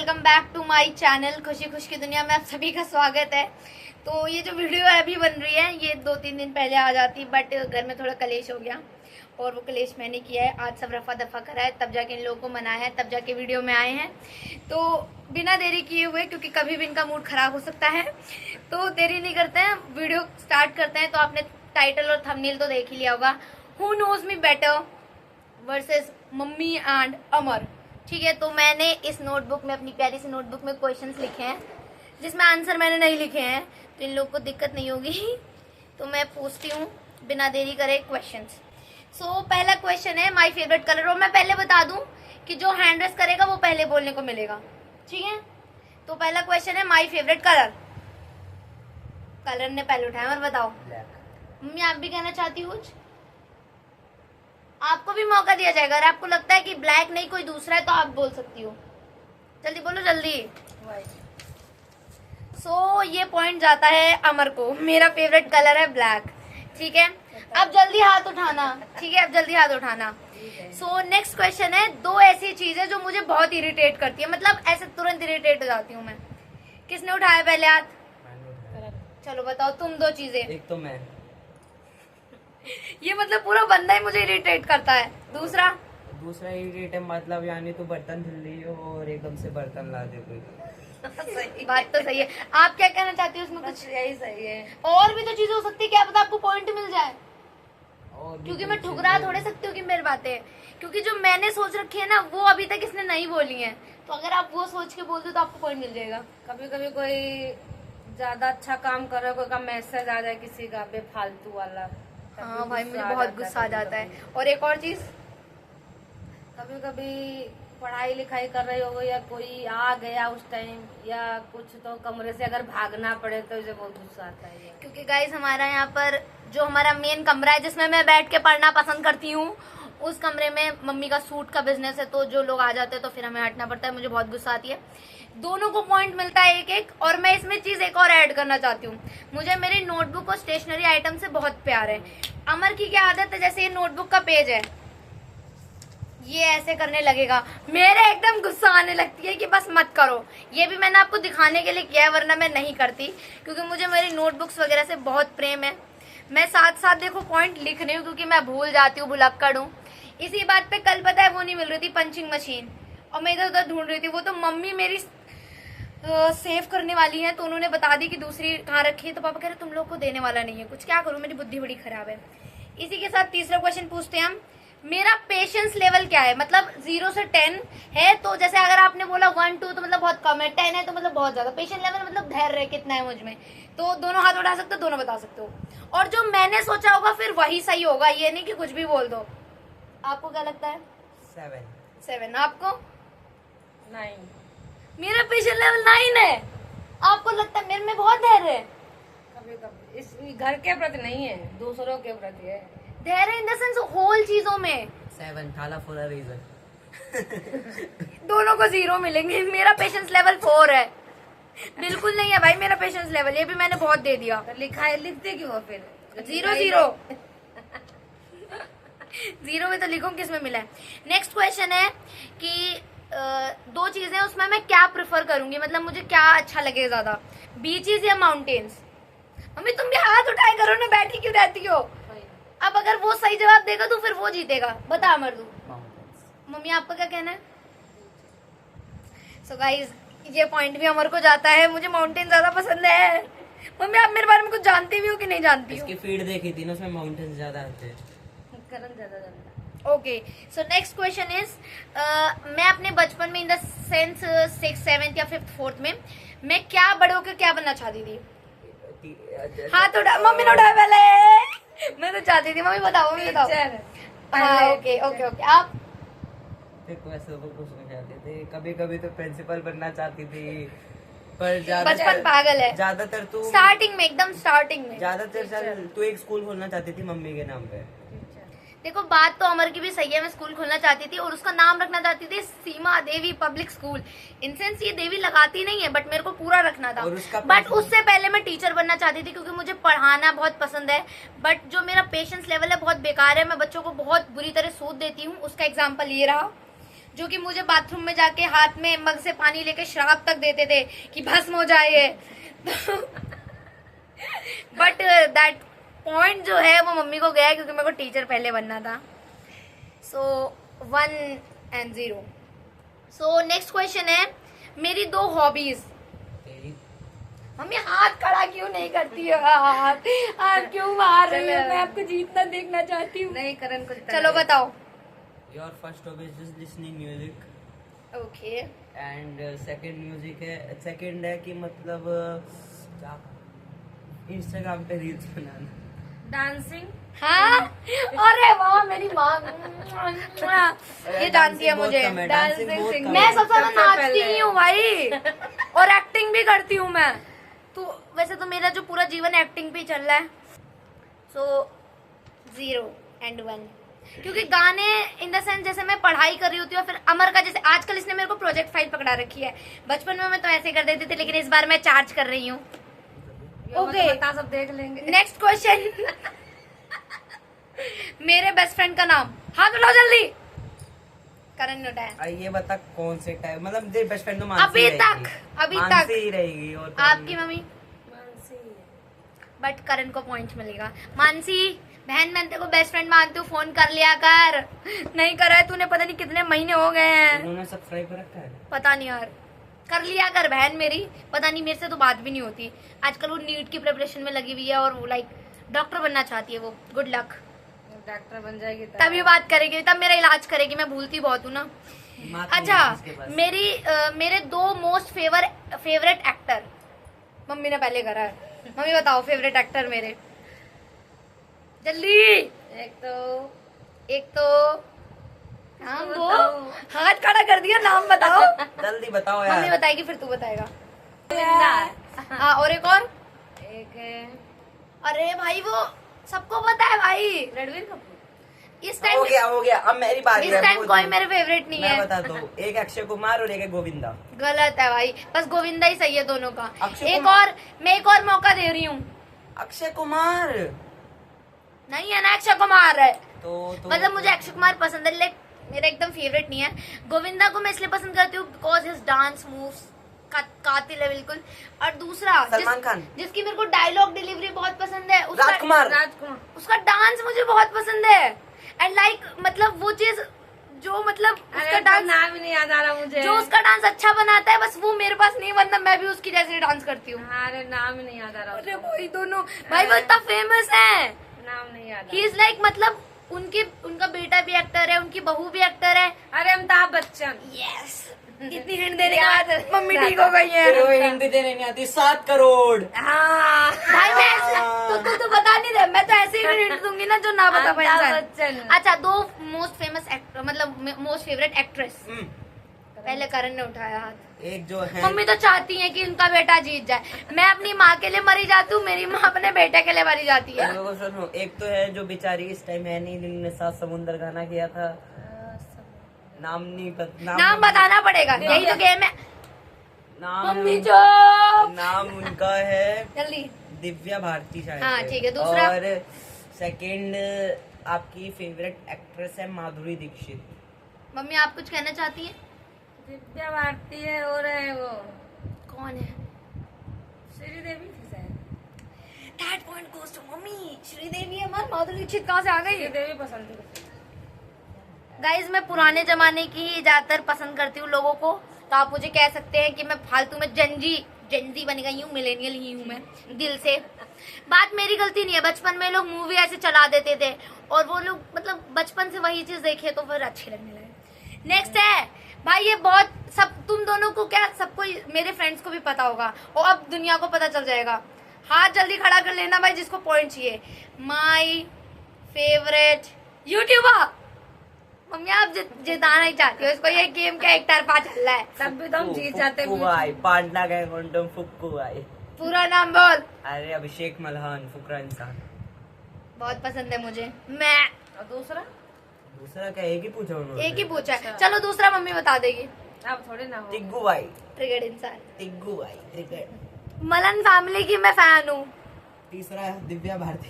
Welcome back to my channel Khushi खुश की दुनिया में आप सभी का स्वागत है। तो ये जो वीडियो है अभी बन रही है ये 2-3 दिन पहले आ जाती, बट घर में थोड़ा कलेश हो गया और वो कलेश मैंने किया है। आज सब रफा दफा करा है, तब जाके इन लोगों को मनाया है, तब जाके वीडियो में आए हैं। तो बिना देरी किए हुए, क्योंकि कभी भी इनका मूड खराब हो सकता है, तो देरी नहीं करते हैं, वीडियो स्टार्ट करते हैं। तो आपने टाइटल और थंबनेल तो देख ही लिया होगा, who knows me better versus mummy and Amar. ठीक है, तो मैंने इस नोटबुक में, अपनी प्यारी सी नोटबुक में क्वेश्चंस लिखे हैं जिसमें आंसर मैंने नहीं लिखे हैं, तो इन लोग को दिक्कत नहीं होगी। तो मैं पूछती हूँ बिना देरी करे क्वेश्चंस। सो पहला क्वेश्चन है माय फेवरेट कलर, और मैं पहले बता दूं कि जो हैंड रेस करेगा वो पहले बोलने को मिलेगा। ठीक है, तो पहला क्वेश्चन है माय फेवरेट कलर। कलर ने पहले उठाया और बताओ। मम्मी आप भी कहना चाहती हो कुछ? आपको भी मौका दिया जाएगा, अगर आपको लगता है कि ब्लैक नहीं कोई दूसरा है तो आप बोल सकती हो। जल्दी बोलो जल्दी। सो ये पॉइंट जाता है अमर को, मेरा फेवरेट कलर है ब्लैक। ठीक है, अब जल्दी हाथ उठाना। ठीक है, अब जल्दी हाथ उठाना। सो नेक्स्ट क्वेश्चन है, दो ऐसी चीजें जो मुझे बहुत इरिटेट करती है, मतलब ऐसे तुरंत इरिटेट हो जाती हूँ मैं। किसने उठाया पहले हाथ? चलो बताओ तुम दो चीजें। एक तो मैं ये मतलब पूरा बंदा ही मुझे इरिटेट करता है। दूसरा इरिटेट है, मतलब यानी तू बर्तन धुल रही हो और एकदम से बर्तन ला दे कोई। बात तो सही है। आप क्या कहना चाहती हो उसमें? कुछ यही सही है। और भी तो चीजें हो सकती है, क्या पता आपको पॉइंट मिल जाए, और भी क्योंकि कोई मैं ठुकरा चीज़ें- थोड़े सकती हूँ कि मेरी बातें, क्योंकि जो मैंने सोच रखी है ना वो अभी तक इसने नहीं बोली है। तो अगर आप वो सोच के बोल दो तो आपको पॉइंट मिल जाएगा। कभी कभी कोई ज्यादा अच्छा काम कर रहा है, कोई का मैसेज आ जाए किसी का बेफालतू वाला, तब हाँ भी भाई, गुस्सा मुझे बहुत गुस्सा आ जाता है। और एक और चीज, कभी कभी पढ़ाई लिखाई कर रही हो या कोई आ गया उस टाइम या कुछ, तो कमरे से अगर भागना पड़े तो इसे बहुत गुस्सा आता है। क्योंकि गाइस हमारा यहाँ पर जो हमारा मेन कमरा है जिसमें मैं बैठ के पढ़ना पसंद करती हूँ, उस कमरे में मम्मी का सूट का बिजनेस है, तो जो लोग आ जाते हैं तो फिर हमें हटना पड़ता है। मुझे बहुत गुस्सा आती है। दोनों को पॉइंट मिलता है एक एक। और मैं इसमें चीज एक और ऐड करना चाहती हूँ, मुझे मेरी नोटबुक और स्टेशनरी आइटम से बहुत प्यार है। अमर की क्या आदत है, जैसे ये नोटबुक का पेज है, ये ऐसे करने लगेगा, मेरे एकदम गुस्सा आने लगती है कि बस मत करो। ये भी मैंने आपको दिखाने के लिए किया है, वरना मैं नहीं करती, क्योंकि मुझे मेरी नोटबुक्स वगैरह से बहुत प्रेम है। मैं साथ साथ देखो पॉइंट लिख रही हूँ, क्योंकि मैं भूल जाती हूँ, भुलक्कड़ हूँ। इसी बात पे कल पता है वो नहीं मिल रही थी पंचिंग मशीन, और मैं इधर उधर ढूंढ रही थी। वो तो मम्मी मेरी सेव करने वाली है, तो उन्होंने बता दी कि दूसरी कहाँ रखी है, तो पापा कह रहे तुम लोग को देने वाला नहीं है कुछ। क्या करूँ, मेरी बुद्धि बड़ी खराब है। इसी के साथ तीसरा क्वेश्चन पूछते हैं हम, मेरा पेशेंस लेवल क्या है, मतलब 0 से 10 है। तो जैसे अगर आपने बोला 1-2 तो मतलब बहुत कम है, 10 है तो मतलब बहुत ज्यादा। पेशेंस लेवल मतलब धैर्य कितना है मुझ में, तो दोनों हाथ उठा सकते हो, दोनों बता सकते हो। और जो मैंने सोचा होगा फिर वही सही होगा, ये नहीं कि कुछ भी बोल दो। आपको क्या लगता है? 7। आपको? 9। मेरा पेशेंस लेवल 9 है। आपको लगता है मेरे में बहुत धैर्य है? कभी कभी इस घर के प्रति नहीं है, दूसरों के प्रति है। धैर्य इन द सेंस होल चीजों में। 7 थाला फॉर अ रीजन। दोनों को 0 मिलेंगे। मेरा पेशेंस लेवल 4 है। बिल्कुल नहीं है भाई मेरा पेशेंस लेवल, ये भी मैंने बहुत दे दिया। तो लिखा है, लिखते क्यों हो फिर? 0 0 में तो लिखूं, किस में मिला है। नेक्स्ट क्वेश्चन है कि दो चीजें, उसमें मैं क्या प्रेफर करूंगी, मतलब मुझे क्या अच्छा लगेगा ज्यादा, बीचेस या माउंटेन्स। मम्मी तुम भी हाथ उठाए करो ना, बैठी क्यों रहती हो? अब अगर वो सही जवाब देगा तो फिर वो जीतेगा। बता अमर तू। मम्मी आपका क्या कहना है? सो गाइस ये पॉइंट भी अमर को जाता है, मुझे माउंटेन ज्यादा पसंद है। मम्मी आप मेरे बारे में कुछ जानती भी हो कि नहीं जानती हो? इसकी फीड देखी थी ना, उसमें माउंटेन्स ज्यादा आते हैं। करण ज्यादा जानता। Okay, so next question is, मैं अपने बचपन में in the sense 6th 7th या 5th 4th में मैं क्या बड़े होकर क्या बनना चाहती थी? हाथ उठा, मम्मी ने उठाया पहले। मैं तो चाहती थी, मम्मी बताओ, मम्मी बताओ। हाँ ओके ओके ओके। आप? देखो ऐसे तो कुछ नहीं चाहते थे, कभी कभी तो प्रिंसिपल बनना चाहती थी, पर बचपन पागल है। ज्यादातर तू स्टार्टिंग में, एकदम स्टार्टिंग में। ज्यादातर तू एक स्कूल खोलना चाहती थी मम्मी के नाम पे। देखो बात तो अमर की भी सही है, मैं स्कूल खोलना चाहती थी और उसका नाम रखना चाहती थी सीमा देवी पब्लिक स्कूल। इन सेंस ये देवी लगाती नहीं है, बट मेरे को पूरा रखना था। बट उससे पहले मैं टीचर बनना चाहती थी, क्योंकि मुझे पढ़ाना बहुत पसंद है। बट जो मेरा पेशेंस लेवल है बहुत बेकार है, मैं बच्चों को बहुत बुरी तरह सूद देती हूँ। उसका एग्जाम्पल ये रहा। जो कि मुझे बाथरूम में जाके हाथ में मग से पानी लेके श्राप तक देते थे कि भस्म हो जाए ये। बट दैट पॉइंट जो है वो मम्मी को गया क्योंकि मेरे को टीचर पहले बनना था। सो 1-0। सो नेक्स्ट क्वेश्चन है, मेरी 2 हॉबीज। तेरी मम्मी हाथ खड़ा क्यों नहीं करती हो? आप क्यों मार रही हो? मैं आपको जीतना देखना चाहती हूँ। नहीं करण को चलो बताओ। Your first hobby is just listening music okay and second है कि मतलब क्या इंस्टाग्राम पे रील्स बनाना। डांसिंग। हाँ, अरे वाह मेरी माँ ये जानती है मुझे। Dancing singing। मैं सबसे ज्यादा सबसे नाचती पहले। ही हूँ भाई, और एक्टिंग भी करती हूँ मैं। तो वैसे तो मेरा जो पूरा जीवन एक्टिंग पे ही चल रहा है। सो 0-1, क्योंकि गाने इन द सेंस जैसे मैं पढ़ाई कर रही होती हूँ, फिर अमर का जैसे आजकल इसने मेरे को प्रोजेक्ट फाइल पकड़ा रखी है। बचपन में मैं तो ऐसे कर देती थी, लेकिन इस बार मैं चार्ज कर रही हूँ। ओके बता, सब देख लेंगे। Next question. मेरे बेस्ट फ्रेंड का नाम, हाथ उठाओ जल्दी। करण ने उठाया। ये बता कौन से टाइप, मतलब तेरी बेस्ट फ्रेंड तो मानसी अभी रहेगी। तक मानसी ही रहेगी। और कौन? आपकी मम्मी। बट करण को पॉइंट मिलेगा। मानसी बहन, मैं तेरे को बेस्ट फ्रेंड मानती हूँ, फोन कर लिया कर। नहीं करा है तूने, पता नहीं कितने महीने हो गए हैं। उन्होंने सब्सक्राइब कर रखा है। पता नहीं यार, कर लिया कर बहन मेरी। पता नहीं मेरे से तो बात भी नहीं होती। आजकल वो नीट की प्रिपरेशन में लगी हुई है और वो लाइक डॉक्टर बनना चाहती है वो। गुड लक, डॉक्टर बन जाएगी तभी बात करेगी, तब मेरा इलाज करेगी। मैं भूलती बहुत हूँ ना। माँ तो अच्छा, नहीं है इसके पास। मेरे 2 मोस्ट फेवरेट एक्टर। मम्मी ने पहले करा है। मम्मी बताओ फेवरेट एक्टर मेरे, जल्दी। एक तो नाम दो। हाथ खड़ा कर दिया, नाम बताओ। जल्दी बताओ मम्मी यार। बताएगी फिर तू बताएगा। गोविंदा। हाँ, और एक और। एक है अरे भाई वो सबको पता है भाई। रणवीर कपूर। इस हो टाइम गया अब मेरी बारी इस है। टाइम बोल कोई दो। मेरे फेवरेट नहीं मैं है। बता दो, एक अक्षय कुमार और एक है गोविंदा। गलत है भाई, बस गोविंदा ही सही है दोनों का। अक्षय कुमार। मैं एक और मौका दे रही हूँ। अक्षय कुमार नहीं है ना, अक्षय कुमार है। तो मतलब मुझे अक्षय कुमार पसंद है, लेकिन मेरा एकदम फेवरेट नहीं है। गोविंदा को मैं इसलिए पसंद करती हूँ बिकॉज हिज डांस मूव्स कातिल है बिल्कुल। और दूसरा सलमान खान। जिसकी मेरे को डायलॉग डिलीवरी बहुत पसंद है, राजकुमार। उसका डांस मुझे बहुत पसंद है। एंड लाइक मतलब वो चीज जो मतलब उसका डांस, नाम ही नहीं याद आ रहा मुझे। जो उसका डांस अच्छा बनाता है, बस वो मेरे पास नहीं, वरना मैं भी उसकी जैसे डांस करती हूँ। अरे नाम ही नहीं याद आ रहा। अरे भाई दोनों भाई वो इतना फेमस है। नाम नहीं याद। ही इज लाइक मतलब उनका बेटा भी एक्टर है, उनकी बहू भी एक्टर है। अरे अमिताभ बच्चन। यस, इतनी हिंट देने के बाद मम्मी ठीक हो गई है। फिर वो हिंदी देने नहीं आती। 7 करोड़। हाँ भाई मैं तू बता नहीं दे, मैं तो ऐसे ही हिंट दूंगी ना जो ना बता पाए अमिताभ इंसान। बच्चन। अच्छा, 2 मोस्ट फेमस एक्टर, मतलब मोस्ट फेवरेट एक्ट्रेस। पहले करण ने उठाया हाथ। एक जो है मम्मी तो चाहती है कि उनका बेटा जीत जाए। मैं अपनी माँ के लिए मरी जाती हूँ, मेरी माँ अपने बेटे के लिए मरी जाती है। लोगों को सुनो, एक तो है जो बेचारी इस टाइम है नहीं, जिन्होंने 7 समुंदर गाना किया था। नाम नहीं पता। नाम बताना पड़ेगा, यही तो गेम है। नाम मम्मी जो नाम उनका है जल्दी। दिव्या भारती शायद हाँ, से। ठीक है, दूसरा? और सेकंड आपकी फेवरेट एक्ट्रेस है माधुरी दीक्षित। मम्मी आप कुछ कहना चाहती हैं? दिव्या भारती है और है वो कौन है? श्रीदेवी थी शायद। That point goes to mummy. Sridevi है, माधुरी दीक्षित कहाँ से आ गई? श्रीदेवी पसंद थी। गाइज मैं पुराने जमाने की ही ज्यादातर पसंद करती हूँ लोगों को, तो आप मुझे कह सकते हैं कि मैं फालतू में जेंजी बन गई हूँ, मिलेनियल ही हूँ मैं दिल से। बात मेरी गलती नहीं है, बचपन में लोग मूवी ऐसे चला देते थे और वो लोग मतलब बचपन से वही चीज देखे तो फिर अच्छी लगने लगे। नेक्स्ट है भाई, ये बहुत सब तुम दोनों को क्या सबको, मेरे फ्रेंड्स को भी पता होगा और अब दुनिया को पता चल जाएगा। हाथ जल्दी खड़ा कर लेना भाई जिसको पॉइंट चाहिए। My favourite YouTuber. मम्मी आप जिताना ही चाहती हो इसको, ये गेम का एक तरफा चल रहा है। तब भी तो हम जीत जाते फुक्कू भाई, पांडा गए गुंडम फुक्कू भाई। पूरा नाम बोल। अरे अभिषेक मल्हान, फुकरा इंसान। बहुत पसंद है मुझे। मैं और दूसरा दूसरा क्या, एक ही पूछा उन्होंने? एक ही पूछा है, चलो दूसरा मम्मी बता देगी। अब थोड़े ना हो। टिग्गू भाई। क्रिकेट इंसान। टिग्गू भाई क्रिकेट। मलन फैमिली की मैं फैन हूँ। तीसरा है दिव्या भारती।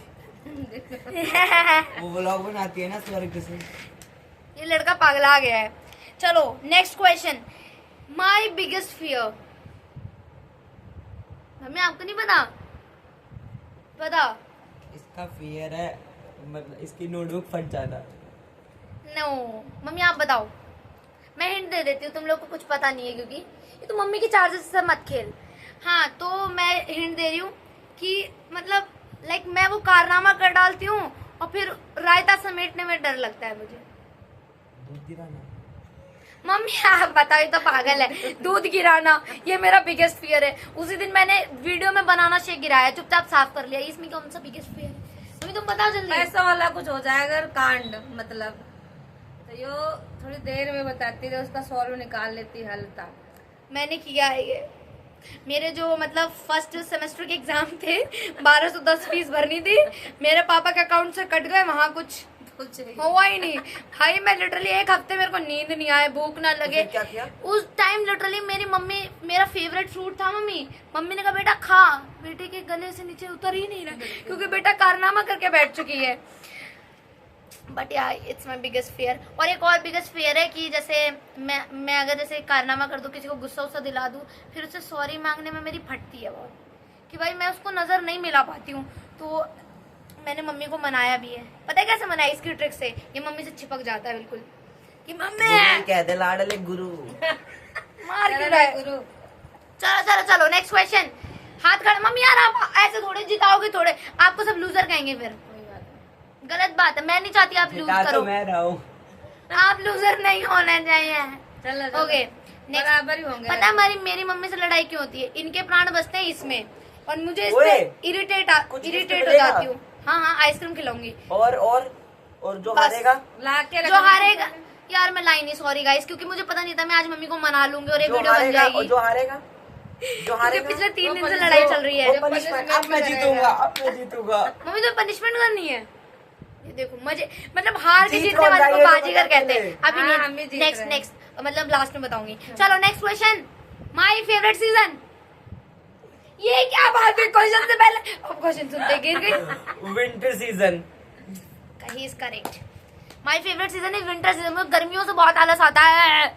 वो व्लॉग बनाती है ना स्वर्ग से। ये लड़का पागला गया है। चलो next question, my biggest fear. Mummy आपको नहीं पता? पता? इसका फियर है मतलब इसकी नोटबुक फट जाना। नो मम्मी आप बताओ, मैं हिंट दे देती हूँ, तुम लोग को कुछ पता नहीं है क्योंकि ये तो मम्मी के चार्जर से मत खेल। हाँ तो मैं हिंट दे रही हूँ कि मतलब लाइक मैं वो कारनामा कर डालती हूँ और फिर रायता समेटने में डर लगता है मुझे। दूध गिराना। मम्मी आप बताओ, ये तो पागल है। दूध गिराना ये मेरा बिगेस्ट फियर है। उसी दिन मैंने वीडियो में बनाना शेक गिराया, चुपचाप साफ कर लिया। इसमें कौन सा बिगेस्ट फियर है? मम्मी तुम बताओ जल्दी। पैसा वाला कुछ हो जाए अगर कांड मतलब, तो यो थोड़ी देर में बताती है, उसका सॉल्व निकाल लेती हल तक। मैंने किया है ये। मेरे जो मतलब फर्स्ट सेमेस्टर के एग्जाम थे, 1210 फीस भरनी थी, मेरे पापा के अकाउंट से कट गए, वहाँ कुछ हुआ ही नहीं भाई। मैं लिटरली एक हफ्ते मेरे को नींद नहीं आए, भूख ना लगे। क्या किया? उस टाइम लिटरली मेरी मम्मी, मेरा फेवरेट फ्रूट था मम्मी ने कहा बेटा खा, बेटे के गले से नीचे उतर ही नहीं रहा क्योंकि बेटा कारनामा करके बैठ चुकी है। बट या इट्स माई बिगेस्ट फेयर। और एक और बिगेस्ट फेयर है कि जैसे मैं अगर जैसे कारनामा कर दूं, किसी को गुस्सा उस्सा दिला दूं, फिर उससे सॉरी मांगने में मेरी फटती है बहुत, कि भाई मैं उसको नजर नहीं मिला पाती हूँ। तो मैंने मम्मी को मनाया भी है। पता है कैसे मनाया? इसकी ट्रिक से। ये मम्मी से चिपक जाता है बिल्कुल कि मम्मी कह दे लाडले गुरु। मार क्यों रहा है? गुरु चलो नेक्स्ट क्वेश्चन। हाथ खड़ा। मम्मी यार आप ऐसे थोड़े जिताओगे, थोड़े आपको सब लूजर कहेंगे फिर। गलत बात है, मैं नहीं चाहती आप लूज करो। मैं रहा हूँ। आप लूजर नहीं होना चाहिए। चलो ओके बराबर ही होंगे। पता है मेरी मम्मी से लड़ाई क्यों होती है? इनके प्राण बसते हैं इसमें और मुझे ओए, इससे इरिटेट कुछ हो मिलेगा? जाती हूँ। हाँ आइसक्रीम खिलाऊंगी। और जो बस। हारेगा? लाके जो हारेगा यार मैं लाई नहीं, सॉरी गाइस, क्योंकि मुझे पता नहीं था। मैं आज मम्मी को मना लूंगी और एक वीडियो बन जाएगी। जो हारेगा क्योंकि पिछले 3 दिन से लड़ाई चल रही है। अब मैं जीतूंगा। मम्मी तो पनिशमेंट करनी है। ये देखो मजे, मतलब हार के जीत जीतने कौन वाले को जाएगा? बाजीगर कहते हैं। हाँ, अभी हम भी जीत नेक्स्ट रहे हैं। नेक्स्ट मतलब लास्ट में बताऊंगी। चलो next question, my favourite season. ये क्या बात है? क्वेश्चन से पहले अब क्वेश्चन सुनते गिर गई। Winter season. He is correct. My favourite season is winter season. मुझे गर्मियों से बहुत आलस आता है।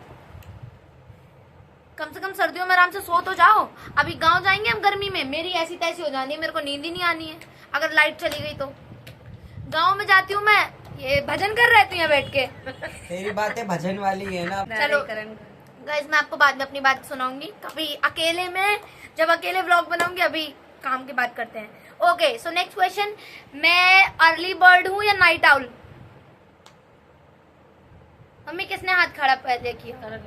कम से कम सर्दियों में आराम से सो तो जाओ। अभी गांव जाएंगे हम गर्मी में, मेरी ऐसी तैसी हो जानी है, मेरे को नींद ही नहीं आनी है अगर लाइट चली गई तो। गांव में जाती हूँ मैं, ये भजन कर रहे थे यहाँ बैठ के। तेरी बातें भजन वाली है ना। चलो गाइस मैं आपको बाद में अपनी बात सुनाऊंगी कभी अकेले में, जब अकेले व्लॉग बनाऊंगी। अभी काम की बात करते हैं। ओके सो नेक्स्ट क्वेश्चन, मैं अर्ली बर्ड हूँ या नाइट आउल? मम्मी किसने हाथ खड़ा पहले किया?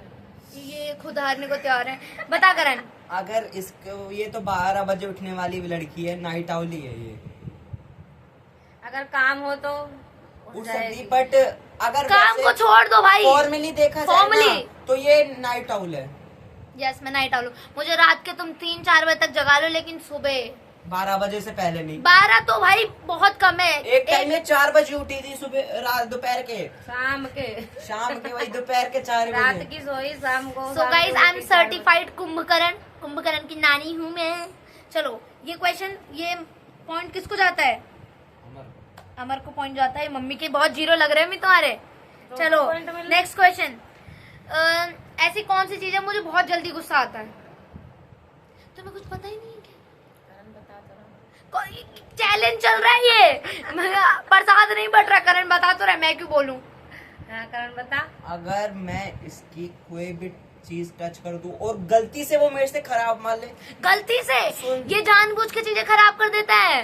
ये खुद हारने को तैयार है। बता करण। अगर इसको ये तो 12 बजे उठने वाली लड़की है, नाइट आउल ही है ये। अगर काम हो तो उठ सकती, बट अगर काम को छोड़ दो भाई। फॉर्मली देखा जाए Formally। ना, तो ये नाइट आउल है। यस मैं नाइट आउल हूँ। मुझे रात के तुम 3-4 बजे तक जगा लो, लेकिन सुबह 12 बजे से पहले नहीं। 12 तो भाई बहुत कम है। एक टाइम में 4 बजे उठी थी, सुबह रात दोपहर के, शाम के वही दोपहर के 4 रात बजे। की सोई शाम को। So guys I am certified Kumbhakarna की नानी हूँ मैं। चलो ये क्वेश्चन, ये पॉइंट किसको जाता है? अमर को पॉइंट जाता है। मम्मी के बहुत जीरो लग रहे हैं मैं तुम्हारे। चलो point मिले। नेक्स्ट क्वेश्चन, ऐसी कौन सी चीज है मुझे बहुत जल्दी गुस्सा आता है? तुम्हें कुछ पता ही नहीं है क्या? चैलेंज चल रहा है ये। प्रसाद नहीं बट रहा, करण बता तो रहा, मैं क्यों बोलूं? हाँ करण बता। अगर मैं इसकी कोई भी चीज टच कर दूं और गलती से वो मेरे से खराब मान ले, गलती से सुन। ये जानबूझ के चीजें खराब कर देता है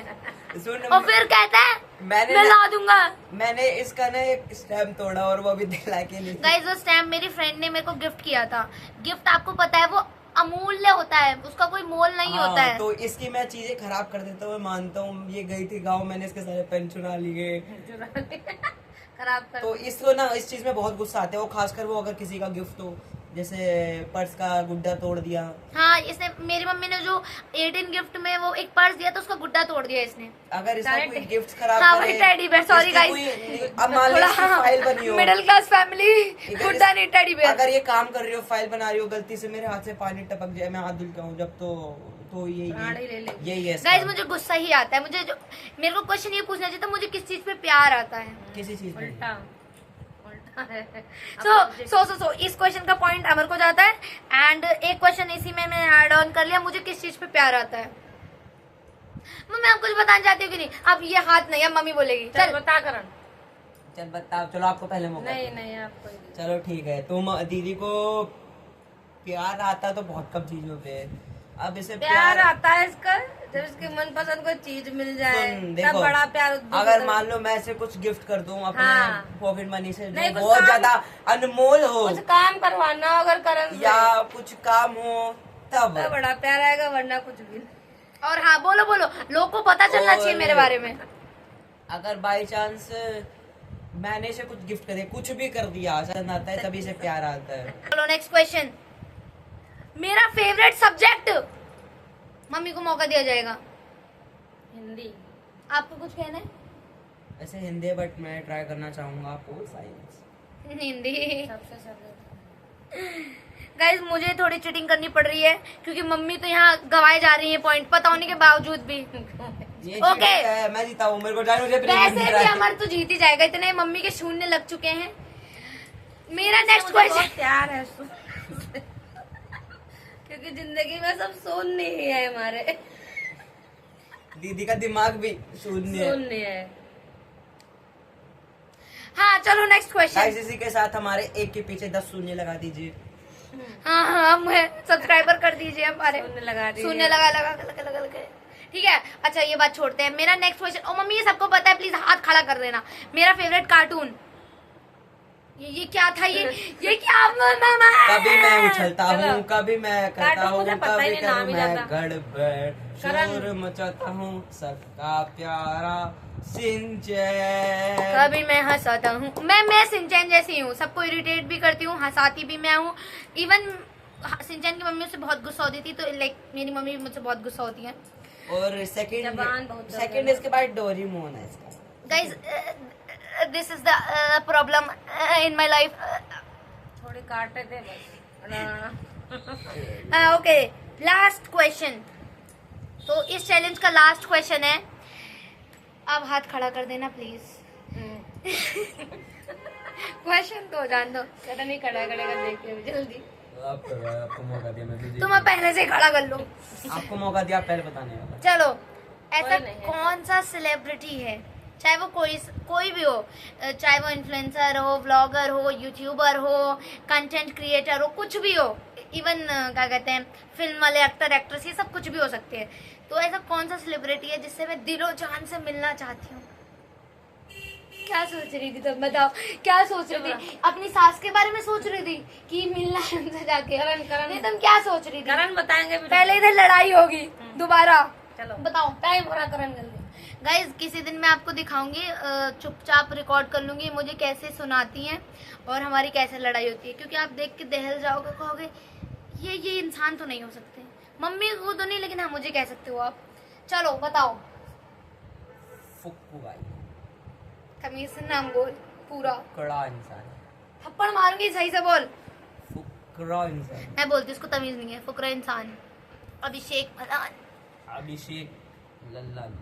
सुन, और फिर कहता है मैंने मैं ला दूंगा। मैंने इसका ना एक स्टैम्प तोड़ा और वो अभी दिला के नहीं। गाइस वो स्टैम्प मेरी फ्रेंड ने मेरे को गिफ्ट किया था। गिफ्ट आपको पता है वो अमूल्य होता है, उसका कोई मोल नहीं होता है। तो इसकी मैं चीजें खराब कर देता हूँ, मैं मानता हूँ। ये गई थी गांव, मैंने इसके सारे पेन चुरा लिए। खराब कर। तो इसको ना इस चीज में बहुत गुस्सा आता है वो, खासकर वो अगर किसी का गिफ्ट हो, जैसे पर्स का गुड्डा तोड़ दिया। हाँ इसने, मेरी मम्मी ने जो 18 गिफ्ट में वो एक पर्स दिया था, उसका गुड्डा तोड़ दिया इसने। अगर इसका कोई गिफ्ट खराब हाँ करे, वही टेडी बेयर, सॉरी इसकी गाइस। कोई- अब मान लो इसकी फाइल बनी हो, मिडिल क्लास फैमिली, गुड्डा नहीं टेडी बेयर। अगर ये काम कर रही हो, फाइल बना रही हो, गलती से मेरे हाथ से पानी टपक जाए, मैं हाथ धुल जाऊँ जब, तो यही है। गाइस मुझे गुस्सा ही आता है। मुझे जो, मेरे को क्वेश्चन ये पूछना चाहिए था, मुझे किस चीज पे प्यार आता है? किसी चीज में उल्टा उल्टा सो इस क्वेश्चन का पॉइंट अमर को जाता है। एंड एक क्वेश्चन इसी में मैं ऐड ऑन कर लिया, मुझे किस चीज पे प्यार आता है। मैं आपको कुछ बताना चाहती हूँ कि नहीं, अब ये हाथ नहीं, अब मम्मी बोलेगी। चल बता करण। चल बताओ, चलो आपको पहले मौका। नहीं आपको ही दे। चलो ठीक है, तुम दीदी को प्यार आता तो बहुत कम चीजों पे, अब इसे प्यार आता है इसका जब इसके मनपसंद कोई चीज मिल जाए सुन, तब देखो, बड़ा प्यार। अगर मान लो मैं इसे कुछ गिफ्ट कर दूं अपने हाँ। पॉकेट मनी से नहीं, जो कुछ बहुत काम- ज्यादा अनमोल हो, कुछ काम करवाना हो अगर करण से, या कुछ काम हो, तब तब बड़ा प्यार आएगा, वरना कुछ भी नहीं। और हाँ, बोलो लोगों को पता चलना और- चाहिए मेरे बारे में। अगर बाई चांस मैंने इसे कुछ गिफ्ट कर दिया, कुछ भी कर दिया, पसंद आता है, तभी इसे प्यार आता है। चलो नेक्स्ट क्वेश्चन। मेरा फेवरेट सब्जेक्ट, मम्मी को मौका दिया जाएगा। हिंदी। आपको कुछ कहना है? ऐसे हिंदी, बट मैं ट्राई करना चाहूंगा आपको साइंस। हिंदी। सबसे सबसे गाइज मुझे थोड़ी चीटिंग करनी पड़ रही है क्योंकि मम्मी तो यहाँ गवाए जा रही है पॉइंट पता होने के बावजूद भी। ये ओके। चीटिंग है, मैं जीता हूँ, मेरे को जाने मुझे प्लीज वैसे मिल भी रहा है। अमर तो जीत ही जाएगा, इतने मम्मी के शून्य लग चुके हैं। मेरा नेक्स्ट मुझे क्वेश्चन। बहुत प्यार है क्योंकि जिंदगी में सब शून्य ही है हमारे। दीदी का दिमाग भी शून्य है। शून्य है। हाँ चलो नेक्स्ट क्वेश्चन। गाइस इसी के साथ हमारे एक के पीछे 10 शून्य लगा दीजिए। हाँ सब्सक्राइबर कर दीजिए हमारे। शून्य लगा दीजिए। शून्य लगा ठीक है। अच्छा ये बात छोड़ते हैं। मेरा नेक्स्ट क्वेश्चन, ओ मम्मी ये सबको पता है, प्लीज हाथ खड़ा कर देना। मेरा फेवरेट कार्टून, ये क्या था? ये क्या? कभी मैं उछलता चलो। हूँ, कभी मैं करता कार्टून हूँ, मुझे पता ही कभी नहीं, नाम करूँ ही मैं ज्यादा। गड़बड़, करण। शोर मचाता हूँ, सबका प्यारा सिंचैन। कभी मैं हंसाता हूँ, मैं सिंचैन जैसी हूँ, सबको इरिटेट भी करती हूँ, हंसाती भी मैं हूँ। इवन सिंचैन की मम्मी से बहुत गुस्सा होती थी, तो लाइक मेरी मम्मी भी मुझसे बहुत गुस्सा होती है। और जबान बहुत जल्दी सेकंड इसके बाद डोरेमोन है इसका। Guys this is the problem in my life. थोड़ी काटे थे बस। Okay last question. तो इस चैलेंज का लास्ट क्वेश्चन है, अब हाथ खड़ा कर देना प्लीज। क्वेश्चन तो जान दो। करण ही खड़ा करेगा, देखिए जल्दी। आपको मौका दिया, मैं भी तुम अब पहले से खड़ा कर लो। आपको मौका दिया, आप पहले बताने वाला। चलो ऐसा कोई नहीं है। कौन सा सेलिब्रिटी है, चाहे वो कोई भी हो, चाहे वो इन्फ्लुएंसर हो, व्लॉगर हो, यूट्यूबर हो, कंटेंट क्रिएटर हो, कुछ भी हो, इवन क्या कहते हैं फिल्म वाले एक्टर एक्ट्रेस, ये सब कुछ भी हो सकते हैं। तो ऐसा कौन सा सेलिब्रिटी है जिससे मैं दिलो जान से मिलना चाहती हूँ? क्या सोच रही थी तुम बताओ, क्या सोच रही थी? अपनी सास के बारे में सोच रही थी कि मिलना है उनसे जाके? करण नहीं तुम क्या सोच रही थी? करण बताएंगे भी। पहले इधर लड़ाई होगी दोबारा। चलो बताओ। टाइम हो रहा, करण जल्दी। गाइज किसी दिन मैं आपको दिखाऊंगी, चुपचाप रिकॉर्ड कर लूंगी मुझे कैसे सुनाती हैं और हमारी कैसे लड़ाई होती है, क्योंकि आप देख के दहल जाओगे, कहोगे ये इंसान तो नहीं हो सकते। मम्मी को तो नहीं, लेकिन हाँ मुझे कह सकते हो आप। चलो बताओ। फुक्कू भाई, तमीज से नाम बोल पूरा, कड़ा इंसान, थप्पड़ मारूंगी, सही से बोल। फुकरा इंसान, मैं बोलती हूँ उसको तमीज नहीं है, फुकरा इंसान। अभिषेक मदान, अभिषेक लल्लन।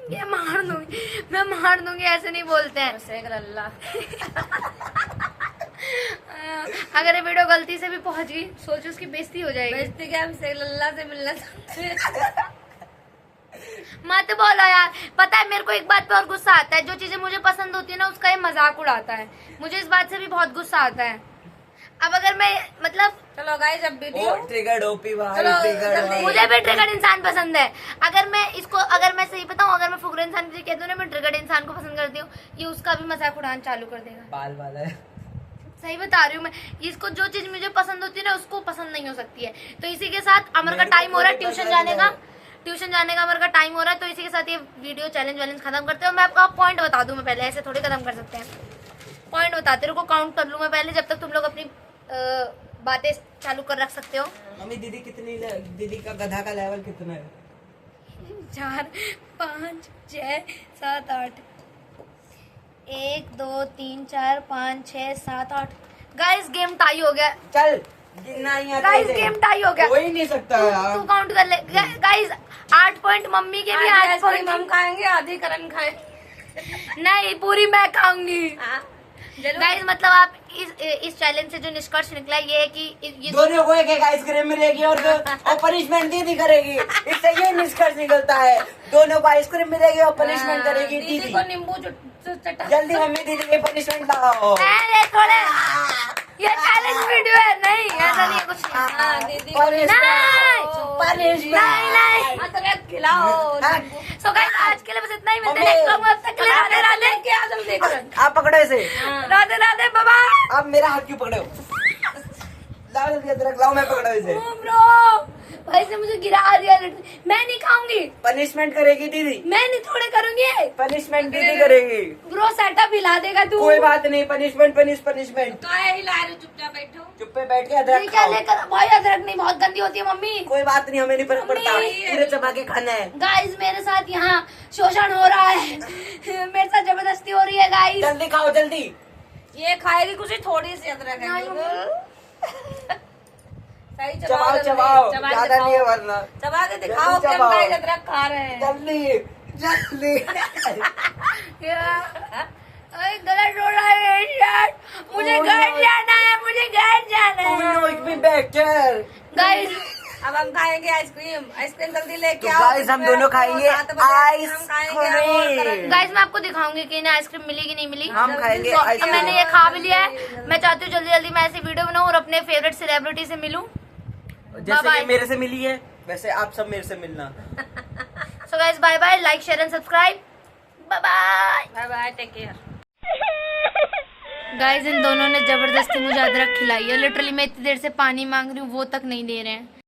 ये मार दूंगी, मैं मार दूंगी, ऐसे नहीं बोलते हैं। शेख लल्ला। अगर ये वीडियो गलती से भी पहुंच गई, सोचो उसकी बेइज्जती हो जाएगी। बेइज्जती क्या, हम शेख लल्ला से मिलना चाहते हैं। मत बोलो यार। पता है मेरे को एक बात पे और गुस्सा आता है, जो चीजें मुझे पसंद होती है ना उसका ये मजाक उड़ाता है। मुझे इस बात से भी बहुत गुस्सा आता है। अब अगर मैं मतलब चलो गाइस अब वीडियो ओ ट्रिगर्ड ओपी भाई, चलो, ट्रिगर्ड जल्दी। भाई। मुझे भी ट्रिगर्ड इंसान पसंद है। अगर मैं सही बताऊं, अगर मैं फुकरे इंसान को कह दूं ना मैं ट्रिगर्ड इंसान को पसंद करती हूँ, ये उसका भी मजाक उड़ाना चालू कर देगा। बाल वाला है। सही बता रही हूँ मैं। इसको जो चीज मुझे पसंद होती है ना उसको पसंद नहीं हो सकती है। तो इसी के साथ अमर का मेरे को टाइम हो रहा है खुद ट्यूशन पसंद जाने का। है। ट्यूशन जाने का अमर का टाइम हो रहा है, तो इसी के साथ ये वीडियो चैलेंज खत्म करते हो। मैं आपको पॉइंट बता दूं, मैं पहले ऐसे थोड़ी खत्म कर सकते हैं। पॉइंट बताते रहो, काउंट कर लूं मैं पहले, जब तक तुम लोग अपनी बातें चालू कर रख सकते हो। मम्मी दीदी का गधा का लेवल कितना है? 4 5 6 7 8 1 2 3 4 5 6 7 8। गाइस गेम टाई हो गया। चल गिनना ही आता गाइस है। गेम टाई हो गया। हो ही नहीं सकता यार। तू काउंट कर ले। गाइस 8 पॉइंट मम्मी के भी, 8 पॉइंट हम खाएंगे, आधी करण खाए। नहीं पूरी मैं खाऊंगी। गाइस मतलब आप इस चैलेंज से जो निष्कर्ष निकला ये है कि ये दोनों को एक एक आइसक्रीम मिलेगी और पनिशमेंट दीदी करेगी। इससे ये निष्कर्ष निकलता है, दोनों को आइसक्रीम मिलेगी और पनिशमेंट करेगी दीदी दीदी। को नींबू चटा जल्दी मम्मी दीदी की पनिशमेंट लगाओ। अरे थोड़े ये चैलेंज वीडियो है, नहीं ऐसा नहीं है कुछ नहीं। हाँ, दीदी को नहीं अदरक खिलाओ। सो गाइस आज के लिए बस इतना ही, मिलते हैं नेक्स्ट व्लॉग में। अब तक के लिए राधे राधे। क्या तुम देख रहे हो? आप पकड़ो इसे। राधे राधे बाबा। आप मेरा हाथ क्यों पकड़े हो? लाओ जल्दी अदरक लाओ, मैं पकड़ा इसे। ब्रो भाई से मुझे गिरा दिया, मैं नहीं खाऊंगी। पनिशमेंट करेगी दीदी, मैं नहीं थोड़े करूंगी। पनिशमेंट दीदी करेगी। ब्रो सेटअप हिला देगा तू। कोई बात नहीं, पनिशमेंट पनिशमेंट। काहे हिला रहे हो? चुपचाप बैठो। चुप पे बैठ के ये अदरक क्या खाओ। लेकर भाई? अदरक नहीं, बहुत गंदी होती है मम्मी। कोई बात नहीं, हमें नहीं फर्क पड़ता, मम्मी। पूरे चबा के खाना है। गाइस मेरे साथ यहाँ शोषण हो रहा है। मेरे साथ जबरदस्ती हो रही है गाइस। जल्दी खाओ जल्दी। ये खाएगी कुछ थोड़ी सी अदरक है। सही चबाओ चबाओ, ज्यादा नहीं है वरना। चबा के दिखाओ कि हम चबाओ। गाइस अदरक खा रहे हैं। जल्दी जल्दी। गलत हो रहा है यार। मुझे घर जाना है, मुझे घर जाना है बेटर। गाइस। अब हम खाएंगे आइसक्रीम। आइसक्रीम जल्दी लेके तो आओ। गाइस हम दोनों खाएंगे आइसक्रीम। गाइस मैं आपको दिखाऊंगी कि इन्हें आइसक्रीम मिली कि नहीं मिली। हम खाएंगे तो अब आइसक्रीम। मैंने ये खा भी लिया है। मैं चाहती हूँ जल्दी जल्दी मैं ऐसी वीडियो बनाऊँ और अपने फेवरेट सेलिब्रिटी से मिलूं। जैसे Bye ये bye. मेरे से मिली है वैसे आप सब मेरे से मिलना। So guys bye bye, like share and subscribe, bye bye. Bye bye, take care. Guys इन दोनों ने जबरदस्ती मुझे अदरक खिलाई है। लिटरली मैं इतनी देर से पानी मांग रही हूँ, वो तक नहीं दे रहे हैं।